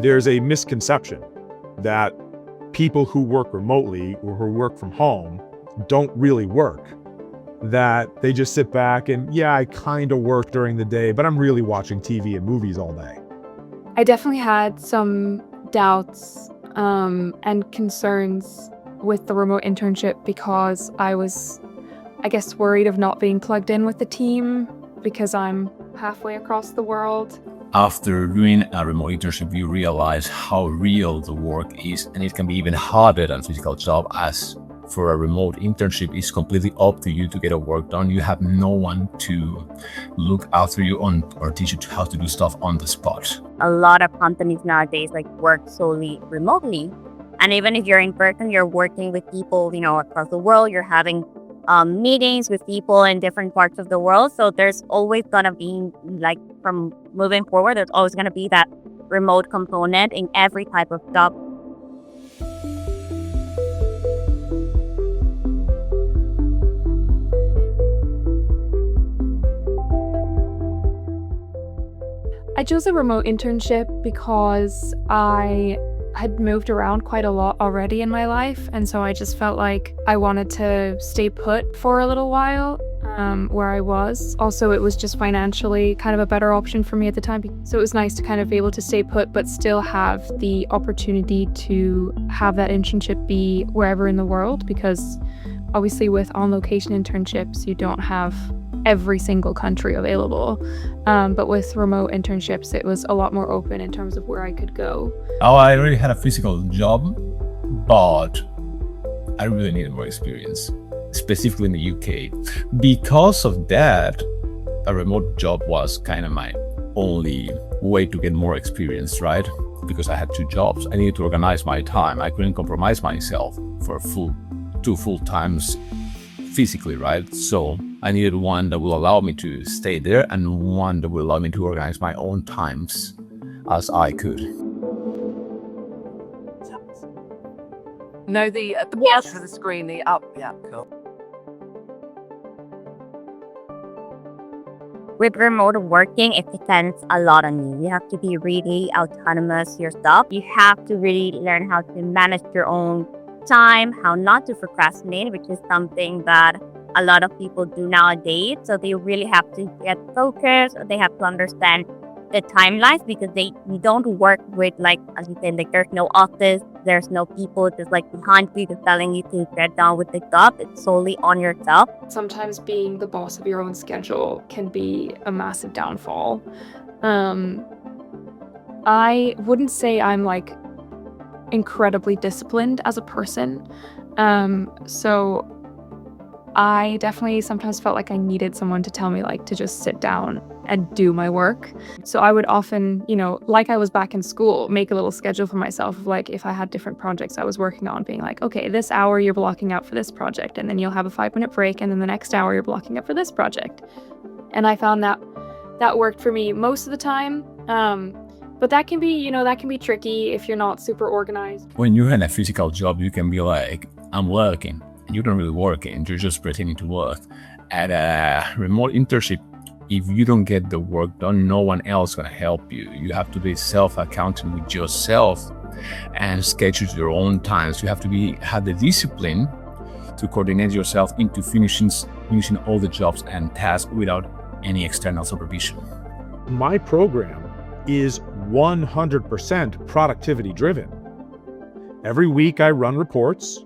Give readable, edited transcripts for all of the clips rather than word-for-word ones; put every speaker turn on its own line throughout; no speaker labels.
there's a misconception that people who work remotely or who work from home don't really work. That they just sit back and, yeah, I kind of work during the day, but I'm really watching TV and movies all day.
I definitely had some doubts and concerns with the remote internship because I was, I guess, worried of not being plugged in with the team because I'm halfway across the world.
After doing a remote internship, you realize how real the work is, and it can be even harder than a physical job, as for a remote internship, it's completely up to you to get a work done. You have no one to look after you on or teach you how to do stuff on the spot.
A lot of companies nowadays work solely remotely. And even if you're in person, you're working with people, across the world. You're having meetings with people in different parts of the world. So there's always going to be, from moving forward, there's always going to be that remote component in every type of job.
I chose a remote internship because I had moved around quite a lot already in my life, and so I just felt like I wanted to stay put for a little while where I was. Also, it was just financially kind of a better option for me at the time, so it was nice to kind of be able to stay put but still have the opportunity to have that internship be wherever in the world, because obviously with on-location internships you don't have every single country available, but with remote internships it was a lot more open in terms of where I could go.
I already had a physical job, but I really needed more experience, specifically in the UK. Because of that, a remote job was kind of my only way to get more experience, right? Because I had two jobs. I needed to organize my time. I couldn't compromise myself for two full times physically, right? So I needed one that will allow me to stay there and one that will allow me to organize my own times as I could.
No, the
Yes.
bottom of the screen, the up, yeah, cool.
With remote working, it depends a lot on you. You have to be really autonomous yourself. You have to really learn how to manage your own time, how not to procrastinate, which is something that a lot of people do nowadays. So they really have to get focused. They have to understand the timelines, because you don't work with, as you said, there's no office, there's no people just behind you just telling you to get down with the job. It's solely on yourself.
Sometimes being the boss of your own schedule can be a massive downfall. I wouldn't say I'm incredibly disciplined as a person, so I definitely sometimes felt like I needed someone to tell me to just sit down and do my work. So I would often, like I was back in school, make a little schedule for myself of if I had different projects I was working on, being okay, this hour you're blocking out for this project, and then you'll have a 5-minute break, and then the next hour you're blocking out for this project. And I found that worked for me most of the time. But that can be tricky if you're not super organized.
When you're in a physical job, you can be I'm working. And you don't really work, and you're just pretending to work. At a remote internship, if you don't get the work done, no one else is going to help you. You have to be self-accounting with yourself and schedule your own times. You have to have the discipline to coordinate yourself into finishing all the jobs and tasks without any external supervision.
My program is 100% productivity driven. Every week I run reports,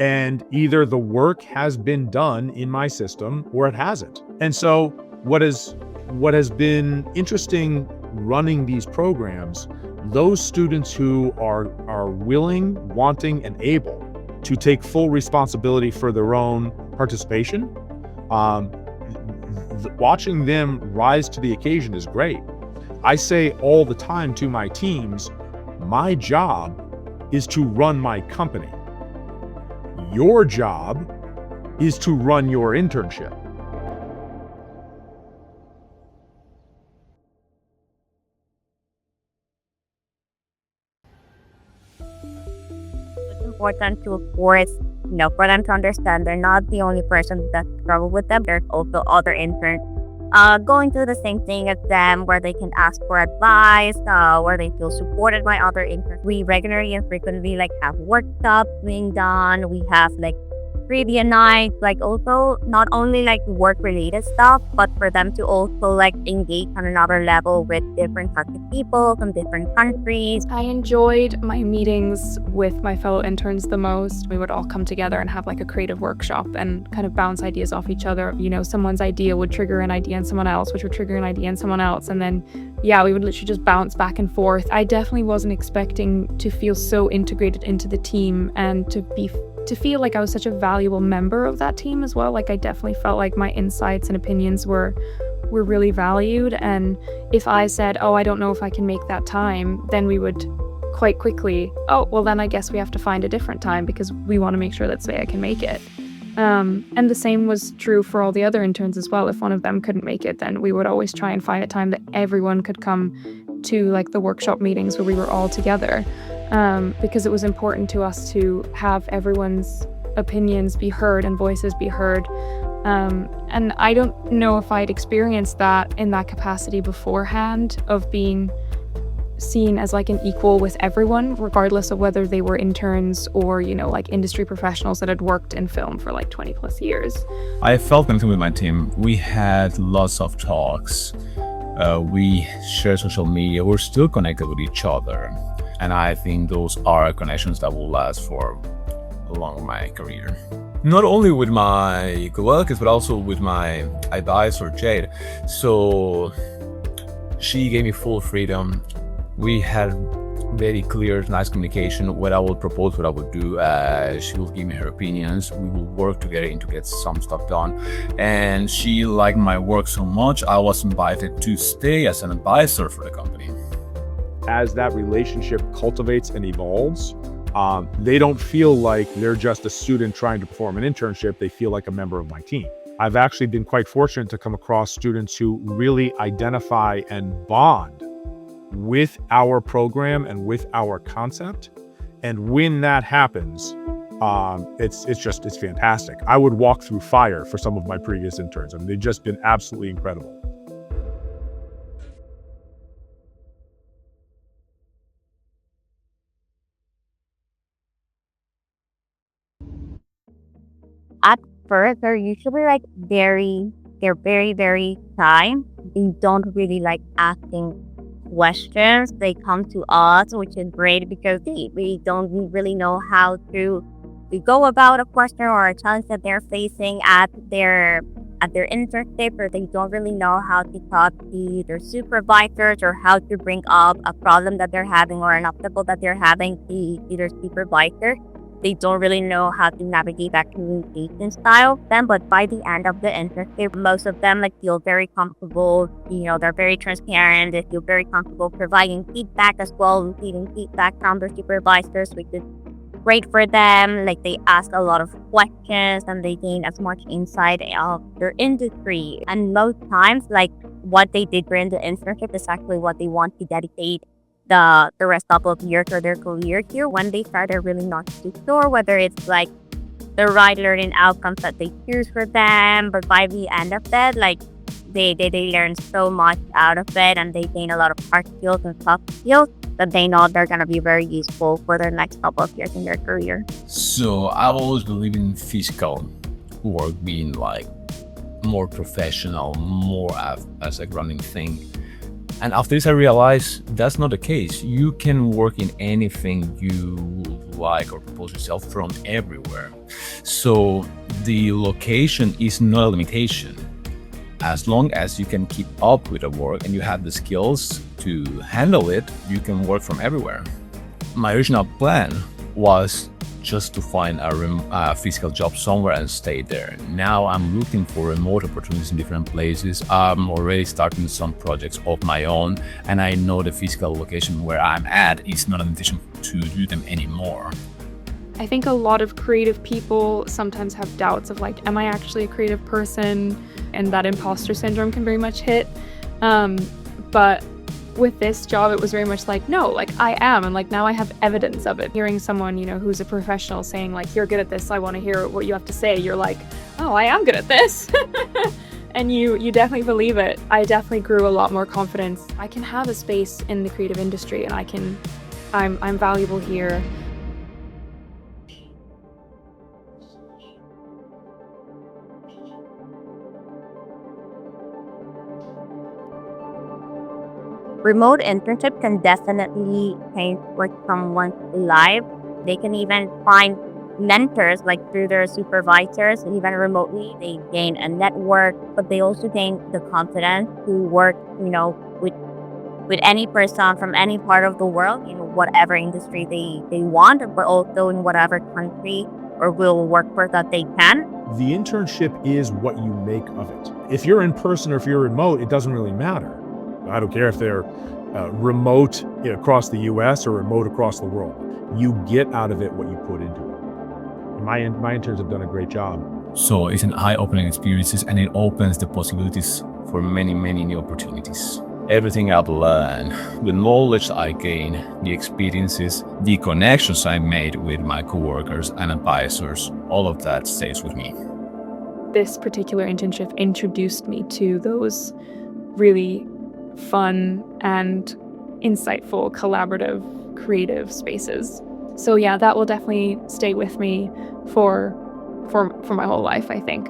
and either the work has been done in my system or it hasn't. And so what has been interesting running these programs, those students who are willing, wanting, and able to take full responsibility for their own participation, watching them rise to the occasion is great. I say all the time to my teams, my job is to run my company. Your job is to run your internship.
It's important to, of course, for them to understand they're not the only person that struggle with them. There's also other interns going through the same thing as them, where they can ask for advice, where they feel supported by other interns. We regularly and frequently like have workshops being done. We have like trivia nights, like also not only like work related stuff, but for them to also like engage on another level with different types of people from different countries.
I enjoyed my meetings with my fellow interns the most. We would all come together and have like a creative workshop and kind of bounce ideas off each other. You know, someone's idea would trigger an idea in someone else, which would trigger an idea in someone else. And then, yeah, we would literally just bounce back and forth. I definitely wasn't expecting to feel so integrated into the team and to feel like I was such a valuable member of that team as well. Like I definitely felt like my insights and opinions were really valued. And if I said, oh, I don't know if I can make that time, then we would quite quickly, oh, well then I guess we have to find a different time because we want to make sure that Svea can make it. And the same was true for all the other interns as well. If one of them couldn't make it, then we would always try and find a time that everyone could come to like the workshop meetings where we were all together. Because it was important to us to have everyone's opinions be heard and voices be heard. And I don't know if I'd experienced that in that capacity beforehand, of being seen as like an equal with everyone, regardless of whether they were interns or, you know, like industry professionals that had worked in film for like 20 plus years.
I felt connected with my team. We had lots of talks. We share social media. We're still connected with each other. And I think those are connections that will last for along my career. Not only with my coworkers, but also with my advisor, Jade. So she gave me full freedom. We had very clear, nice communication. What I would propose, what I would do. She will give me her opinions. We will work together to get some stuff done. And she liked my work so much, I was invited to stay as an advisor for the company.
As that relationship cultivates and evolves, they don't feel like they're just a student trying to perform an internship. They feel like a member of my team. I've actually been quite fortunate to come across students who really identify and bond with our program and with our concept. And when that happens, it's fantastic. I would walk through fire for some of my previous interns. I mean, they've just been absolutely incredible.
At first, they're usually like they're very, very shy. They don't really like asking questions. They come to us, which is great because we don't really know how to go about a question or a challenge that they're facing at their internship, or they don't really know how to talk to their supervisors or how to bring up a problem that they're having or an obstacle that they're having to their supervisor. They don't really know how to navigate that communication style then, but by the end of the internship, most of them like feel very comfortable. You know, they're very transparent. They feel very comfortable providing feedback as well, receiving feedback from their supervisors, which is great for them. Like they ask a lot of questions and they gain as much insight of their industry. And most times, like what they did during the internship is actually what they want to dedicate the rest of the years of their career here. When they start, they're really not too sure whether it's like the right learning outcomes that they choose for them. But by the end of that, like they learn so much out of it, and they gain a lot of hard skills and soft skills that they know they're going to be very useful for their next couple of years in their career.
So I've always believed in physical work being like more professional, more as a running thing. And after this, I realized that's not the case. You can work in anything you like or propose yourself from everywhere. So the location is not a limitation. As long as you can keep up with the work and you have the skills to handle it, you can work from everywhere. My original plan was just to find a physical job somewhere and stay there. Now I'm looking for remote opportunities in different places. I'm already starting some projects of my own, and I know the physical location where I'm at is not an invitation to do them anymore.
I think a lot of creative people sometimes have doubts of like, am I actually a creative person? And that imposter syndrome can very much hit. But with this job, it was very much like, no, like I am. And like now I have evidence of it. Hearing someone, you know, who's a professional saying like, you're good at this, I want to hear what you have to say. You're like, oh, I am good at this. And you definitely believe it. I definitely grew a lot more confidence. I can have a space in the creative industry, and I'm valuable here.
Remote internship can definitely change what someone's life. They can even find mentors like through their supervisors, even remotely. They gain a network, but they also gain the confidence to work, with any person from any part of the world, whatever industry they want, but also in whatever country or will work for that they can.
The internship is what you make of it. If you're in person or if you're remote, it doesn't really matter. I don't care if they're remote across the US or remote across the world. You get out of it what you put into it. My interns have done a great job.
So it's an eye-opening experience, and it opens the possibilities for many, many new opportunities. Everything I've learned, the knowledge I gain, the experiences, the connections I made with my coworkers and advisors, all of that stays with me.
This particular internship introduced me to those really fun and insightful, collaborative, creative spaces. So yeah, that will definitely stay with me for my whole life, I think.